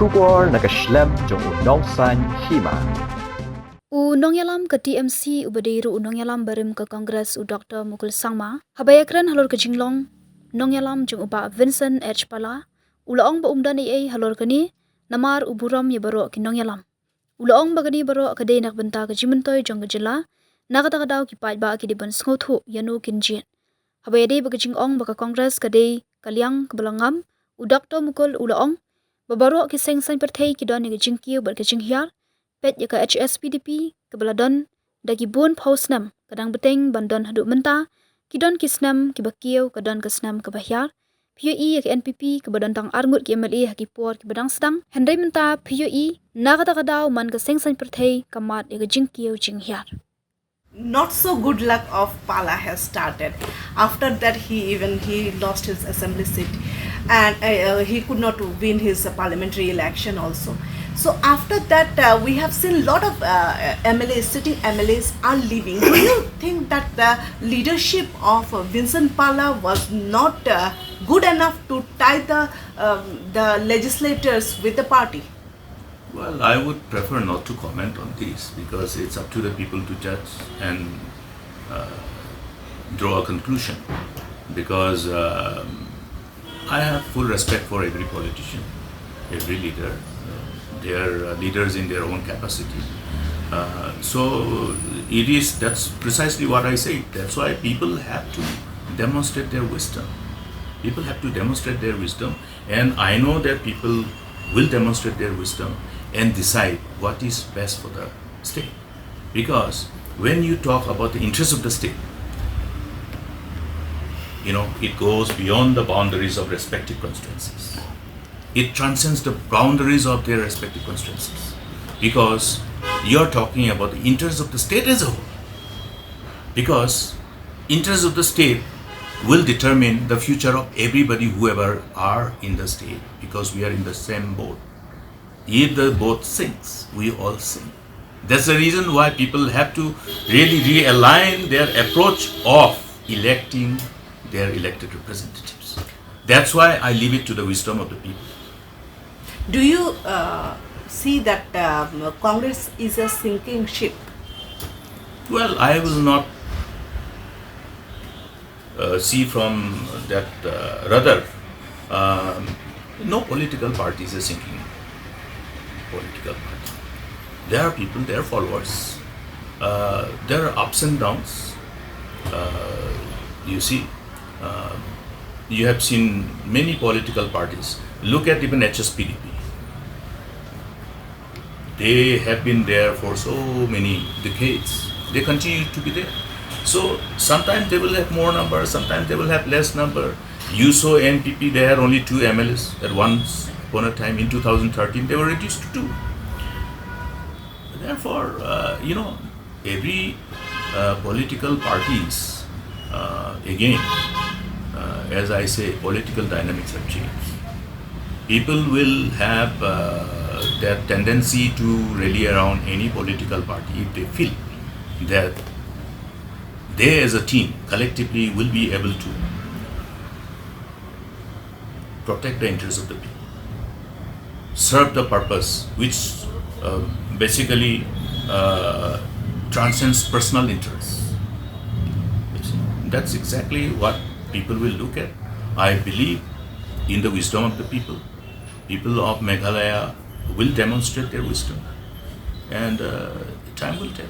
Shubor nakaslem jong unong Saiñ Hima. Unong yalam ke TMC ubadiru unong yalam barim ke Kongres u Dr. Mukul sangma habayakran halor ke jinglong nong yalam jong uba Vincent H. Pala ulaong ba umdan ai halor kani namar uburam ya baro ki nong yalam ulaong bagani baro ke de nak benta ke jimentoy jong ke jela nakata kadaw ki paj ba ki di ban skothu yanu kinjin habayade ba ke jingong ba ke Kongres ke de kaliang ke belangam u Dr. Mukul ulaong babaro ki Seng Pyrthei ki don ke Jingkiew ber ke Jinghiar pet ya ke Hspdp ke beladon dagi bun pausnam kadang beteng bandon haduk menta kidon kisnam ki bakiau kadon kesnam ke bahyar PUE ya ke NPP ke badan tang arngut ki MLA ki por ki badang sedang hendai menta PUE na kata kadau man ke Seng Pyrthei kamat ya ke Jingkiew Jinghiar. Not so good luck of Pala has started. After that, he lost his assembly seat, and he could not win his parliamentary election also. So after that, we have seen a lot of sitting MLAs are leaving. Do you think that the leadership of Vincent Pala was not good enough to tie the legislators with the party? Well, I would prefer not to comment on this because it's up to the people to judge and draw a conclusion. Because I have full respect for every politician, every leader. They are leaders in their own capacity. So that's precisely what I say. That's why people have to demonstrate their wisdom. People have to demonstrate their wisdom, and I know that people will demonstrate their wisdom and decide what is best for the state. Because when you talk about the interests of the state, it goes beyond the boundaries of respective constituencies. It transcends the boundaries of their respective constituencies. Because you're talking about the interests of the state as a whole. Because interests of the state will determine the future of everybody, whoever are in the state, because we are in the same boat. If the boat sinks, we all sink. That's the reason why people have to really realign their approach of electing their elected representatives. That's why I leave it to the wisdom of the people. Do you see that Congress is a sinking ship? Well, I will not see from that rather. No political party is a sinking political party. There are people, there are followers. There are ups and downs. You see, you have seen many political parties. Look at even Hspdp. They have been there for so many decades. They continue to be there. So sometimes they will have more numbers, sometimes they will have less number. You saw NPP, they had only 2 MLAs at once upon a time. In 2013, they were reduced to 2. Therefore, every political parties, again, as I say, political dynamics have changed. People will have that tendency to rally around any political party if they feel that they as a team collectively will be able to protect the interests of the people, serve the purpose which basically transcends personal interests. That's exactly what people will look at. I believe in the wisdom of the people. People of Meghalaya will demonstrate their wisdom, and time will tell.